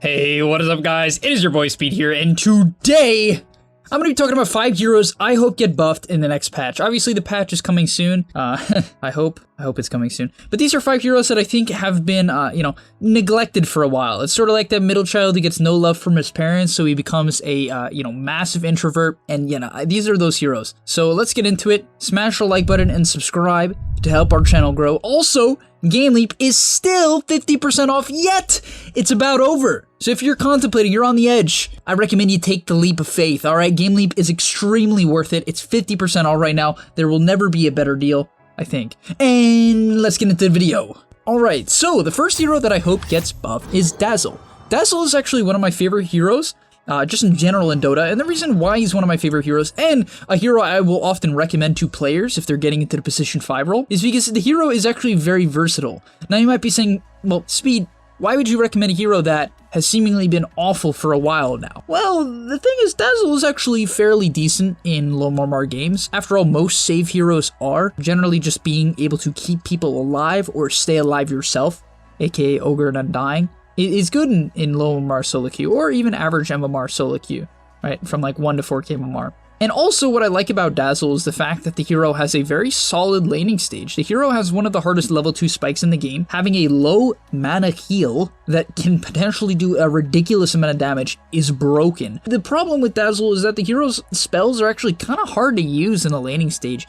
Hey, what is up guys? It is your boy Speed here, and today I'm going to be talking about 5 heroes I hope get buffed in the next patch. Obviously the patch is coming soon, I hope it's coming soon. But these are 5 heroes that I think have been, neglected for a while. It's sort of like that middle child who gets no love from his parents, so he becomes a, massive introvert, and these are those heroes. So let's get into it. Smash the like button and subscribe to help our channel grow. Also, gameleap is still 50% off, yet it's about over. So if you're contemplating, you're on the edge, I recommend you take the leap of faith, alright? Gameleap is extremely worth it. It's 50% off right now. There will never be a better deal, I think. And let's get into the video. Alright, so the first hero that I hope gets buffed is DAZZLE. DAZZLE is actually one of my favorite heroes, just in general in Dota, and the reason why he's one of my favorite heroes, and a hero I will often recommend to players if they're getting into the position 5 role, is because the hero is actually very versatile. Now you might be saying, well, Speed, why would you recommend a hero that has seemingly been awful for a while now? Well, the thing is, DAZZLE is actually fairly decent in low Marmar games. After all, most save heroes are generally just being able to keep people alive or stay alive yourself, aka Ogre and Undying. It is good in low MMR solo queue, or even average MMR solo queue, right? From like 1 to 4k MMR. And also what I like about DAZZLE is the fact that the hero has a very solid laning stage. The hero has one of the hardest level 2 spikes in the game, having a low mana heal that can potentially do a ridiculous amount of damage is broken. The problem with DAZZLE is that the hero's spells are actually kind of hard to use in the laning stage.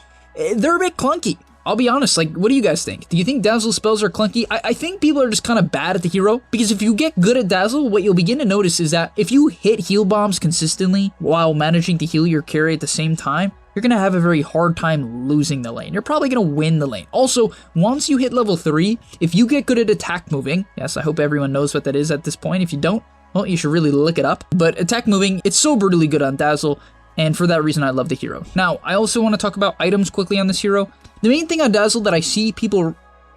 They're a bit clunky. I'll be honest, like, what do you guys think? Do you think DAZZLE spells are clunky? I think people are just kind of bad at the hero, because if you get good at DAZZLE, what you'll begin to notice is that if you hit heal bombs consistently while managing to heal your carry at the same time, you're going to have a very hard time losing the lane. You're probably going to win the lane. Also, once you hit level 3, if you get good at attack moving, yes, I hope everyone knows what that is at this point. If you don't, well, you should really look it up. But attack moving, it's so brutally good on DAZZLE, and for that reason, I love the hero. Now, I also want to talk about items quickly on this hero. The main thing on DAZZLE that I see people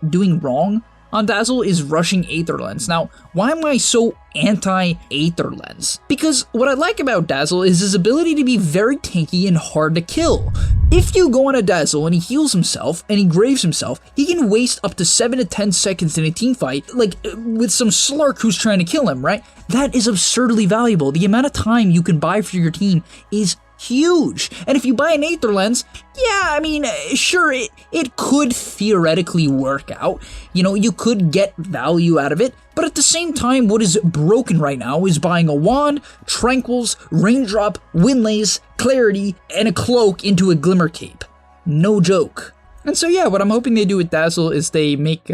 doing wrong on DAZZLE is rushing Aether Lens. Now, why am I so anti-Aether Lens? Because what I like about DAZZLE is his ability to be very tanky and hard to kill. If you go on a DAZZLE and he heals himself and he graves himself, he can waste up to 7 to 10 seconds in a team fight, like with some Slark who's trying to kill him, right? That is absurdly valuable. The amount of time you can buy for your team is huge. And if you buy an Aether Lens, yeah, I mean, sure, it could theoretically work out. You know, you could get value out of it, but at the same time, what is broken right now is buying a wand, tranquils, raindrop, windlays, clarity, and a cloak into a glimmer cape. No joke. And so yeah, what I'm hoping they do with DAZZLE is they make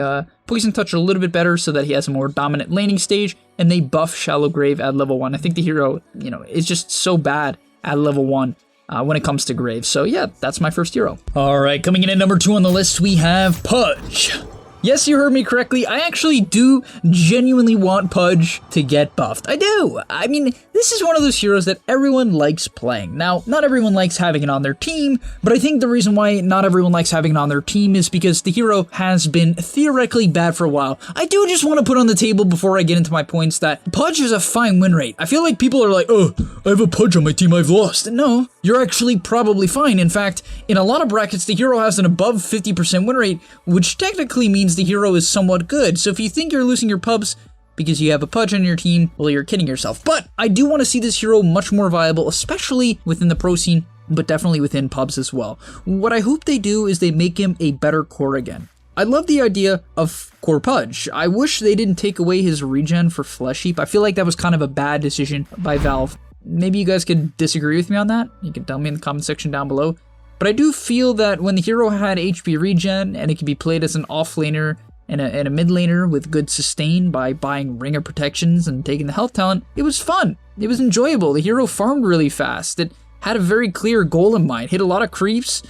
Poison Touch a little bit better so that he has a more dominant laning stage, and they buff Shallow Grave at level 1. I think the hero, is just so bad at level 1 when it comes to Graves. So yeah, that's my first hero. Alright, coming in at number 2 on the list, we have PUDGE. Yes, you heard me correctly. I actually do genuinely want PUDGE to get buffed. I do. I mean, this is one of those heroes that everyone likes playing. Now, not everyone likes having it on their team, but I think the reason why not everyone likes having it on their team is because the hero has been theoretically bad for a while. I do just want to put on the table before I get into my points that PUDGE has a fine win rate. I feel like people are like, oh, I have a PUDGE on my team, I've lost. No, you're actually probably fine. In fact, in a lot of brackets, the hero has an above 50% win rate, which technically means the hero is somewhat good. So if you think you're losing your pubs because you have a PUDGE on your team, well, you're kidding yourself. But I do want to see this hero much more viable, especially within the pro scene, but definitely within pubs as well. What I hope they do is they make him a better core again. I love the idea of core PUDGE. I wish they didn't take away his regen for Flesh Heap. I feel like that was kind of a bad decision by Valve. Maybe you guys could disagree with me on that. You can tell me in the comment section down below. But I do feel that when the hero had HP regen and it could be played as an offlaner and a mid laner with good sustain by buying ringer protections and taking the health talent, it was fun. It was enjoyable. The hero farmed really fast. It had a very clear goal in mind. Hit a lot of creeps,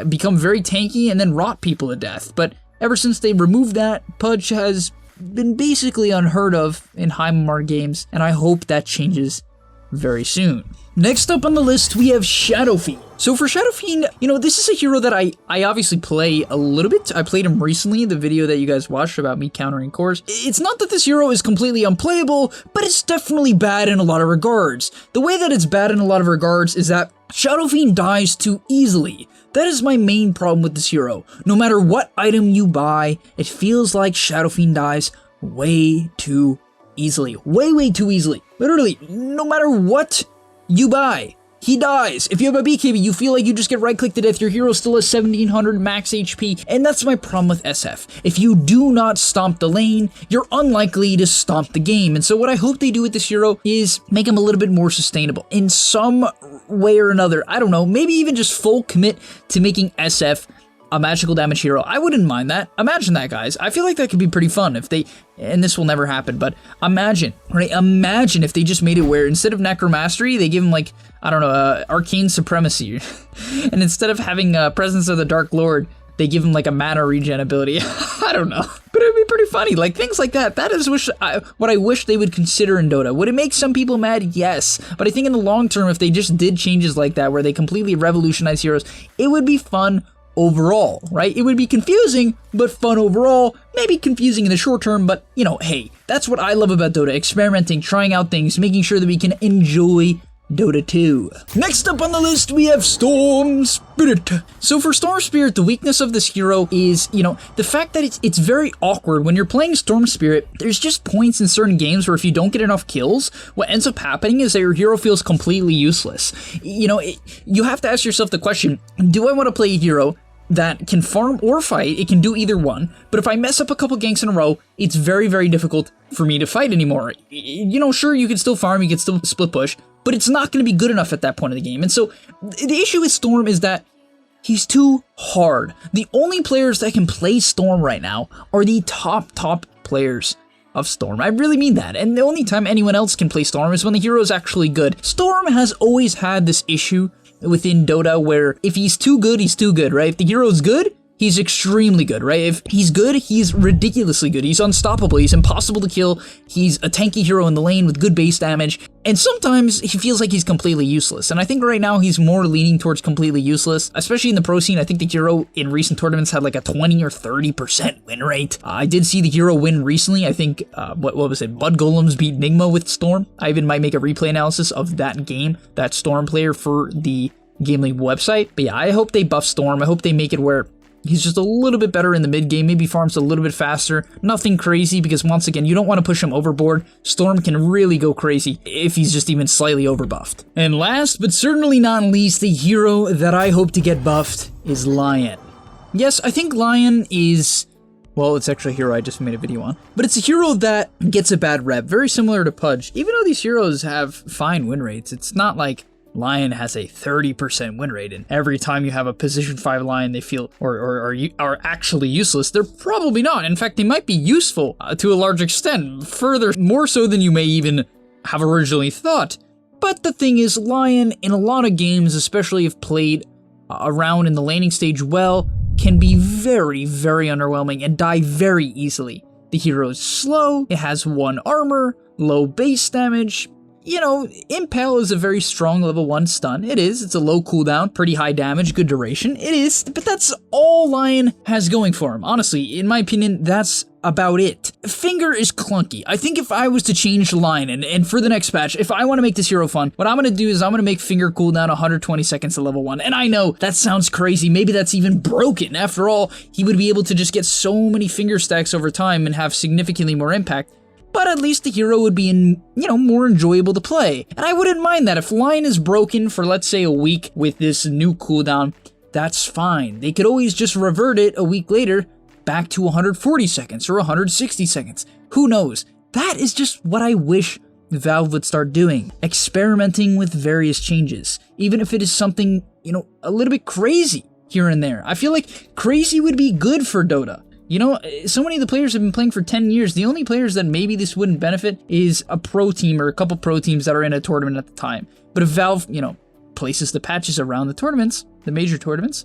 become very tanky, and then rot people to death. But ever since they removed that, PUDGE has been basically unheard of in high MMR games, and I hope that changes very soon. Next up on the list, we have Shadow Fiend. So for Shadow Fiend, this is a hero that I obviously play a little bit. I played him recently, the video that you guys watched about me countering cores. It's not that this hero is completely unplayable, but it's definitely bad in a lot of regards. The way that it's bad in a lot of regards is that Shadow Fiend dies too easily. That is my main problem with this hero. No matter what item you buy, it feels like Shadow Fiend dies way too easily. Way too easily. Literally, no matter what you buy, he dies. If you have a BKB, you feel like you just get right-clicked to death. Your hero still has 1700 max HP, and that's my problem with SF. If you do not stomp the lane, you're unlikely to stomp the game. And so what I hope they do with this hero is make him a little bit more sustainable in some way or another. I don't know, maybe even just full commit to making SF a magical damage hero. I wouldn't mind that. Imagine that, guys. I feel like that could be pretty fun if they, and this will never happen, but imagine, right? Imagine if they just made it where instead of Necromastery, they give him like, I don't know, Arcane Supremacy. And instead of having Presence of the Dark Lord, they give him like a mana regen ability. I don't know. But it would be pretty funny. Like things like that. That is what I wish they would consider in Dota. Would it make some people mad? Yes. But I think in the long term, if they just did changes like that, where they completely revolutionize heroes, it would be fun overall, right? It would be confusing, but fun overall. Maybe confusing in the short term, but you know, hey, that's what I love about Dota. Experimenting, trying out things, making sure that we can enjoy Dota 2. Next up on the list, we have Storm Spirit. So for Storm Spirit, the weakness of this hero is, you know, the fact that it's very awkward. When you're playing Storm Spirit, there's just points in certain games where if you don't get enough kills, what ends up happening is that your hero feels completely useless. You know, you have to ask yourself the question, do I want to play a hero that can farm or fight? It can do either one, but if I mess up a couple ganks in a row, it's very difficult for me to fight anymore. You know, sure, you can still farm, you can still split push, but it's not going to be good enough at that point of the game. And so the issue with Storm is that he's too hard. The only players that can play Storm right now are the top players of Storm. I really mean that. And the only time anyone else can play Storm is when the hero is actually good. Storm has always had this issue within Dota where if he's too good, he's too good, right? If the hero's good, he's extremely good, right? If he's good, he's ridiculously good. He's unstoppable. He's impossible to kill. He's a tanky hero in the lane with good base damage. And sometimes he feels like he's completely useless. And I think right now he's more leaning towards completely useless, especially in the pro scene. I think the hero in recent tournaments had like a 20 or 30% win rate. I did see the hero win recently. I think, what was it? Bud Golems beat Nigma with Storm. I even might make a replay analysis of that game, that Storm player for the gameleap website. But yeah, I hope they buff Storm. I hope they make it where he's just a little bit better in the mid game, maybe farms a little bit faster. Nothing crazy, because once again, you don't want to push him overboard. Storm can really go crazy if he's just even slightly overbuffed. And last, but certainly not least, the hero that I hope to get buffed is Lion. Yes, I think Lion is, well, it's actually a hero I just made a video on, but it's a hero that gets a bad rep, very similar to PUDGE. Even though these heroes have fine win rates, it's not like Lion has a 30% win rate, and every time you have a position 5 Lion, they feel are actually useless. They're probably not. In fact, they might be useful to a large extent, more so than you may even have originally thought. But the thing is, Lion in a lot of games, especially if played around in the laning stage well, can be very underwhelming and die very easily. The hero is slow, it has 1 armor, low base damage. You know, Impale is a very strong level 1 stun. It is. It's a low cooldown, pretty high damage, good duration. It is, but that's all Lion has going for him. Honestly, in my opinion, that's about it. Finger is clunky. I think if I was to change Lion, and for the next patch, if I want to make this hero fun, what I'm going to do is I'm going to make Finger cooldown 120 seconds to level 1. And I know that sounds crazy. Maybe that's even broken. After all, he would be able to just get so many finger stacks over time and have significantly more impact. But at least the hero would be, more enjoyable to play. And I wouldn't mind that. If Lion is broken for, let's say, a week with this new cooldown, that's fine. They could always just revert it a week later back to 140 seconds or 160 seconds. Who knows? That is just what I wish Valve would start doing. Experimenting with various changes. Even if it is something, a little bit crazy here and there. I feel like crazy would be good for Dota. You know, so many of the players have been playing for 10 years. The only players that maybe this wouldn't benefit is a pro team or a couple pro teams that are in a tournament at the time. But if Valve, places the patches around the tournaments, the major tournaments,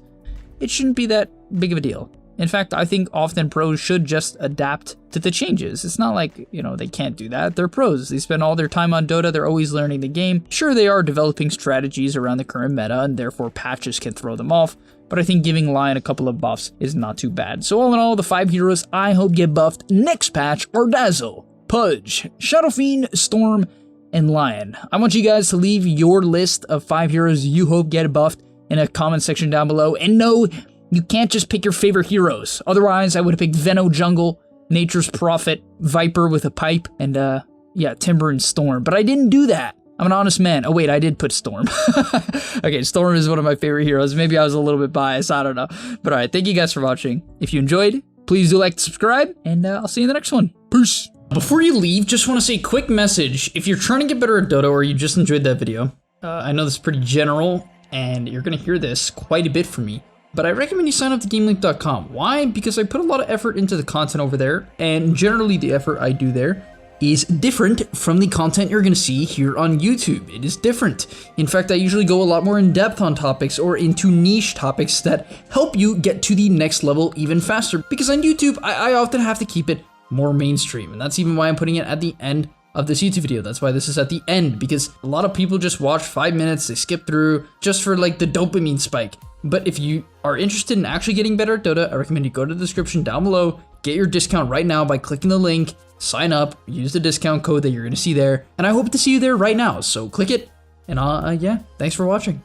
it shouldn't be that big of a deal. In fact, I think often pros should just adapt to the changes. It's not like, they can't do that. They're pros. They spend all their time on Dota. They're always learning the game. Sure, they are developing strategies around the current meta, and therefore patches can throw them off. But I think giving Lion a couple of buffs is not too bad. So all in all, the 5 heroes I hope get buffed next patch are DAZZLE, PUDGE, Shadow Fiend, Storm, and Lion. I want you guys to leave your list of 5 heroes you hope get buffed in a comment section down below. And no, you can't just pick your favorite heroes. Otherwise, I would have picked Veno Jungle, Nature's Prophet, Viper with a pipe, and yeah, Timber and Storm, but I didn't do that. I'm an honest man. Oh wait, I did put Storm. Okay, Storm is one of my favorite heroes. Maybe I was a little bit biased, I don't know. But alright, thank you guys for watching. If you enjoyed, please do like, subscribe, and I'll see you in the next one. Peace. Before you leave, just want to say a quick message. If you're trying to get better at Dota or you just enjoyed that video, I know this is pretty general, and you're going to hear this quite a bit from me, but I recommend you sign up to gameleap.com. Why? Because I put a lot of effort into the content over there, and generally the effort I do there is different from the content you're going to see here on YouTube. It is different. In fact, I usually go a lot more in depth on topics or into niche topics that help you get to the next level even faster. Because on YouTube, I often have to keep it more mainstream, and that's even why I'm putting it at the end of this YouTube video. That's why this is at the end, because a lot of people just watch 5 minutes, they skip through just for like the dopamine spike. But if you are interested in actually getting better at Dota, I recommend you go to the description down below, get your discount right now by clicking the link, sign up, use the discount code that you're going to see there, and I hope to see you there right now. So click it, and yeah, thanks for watching.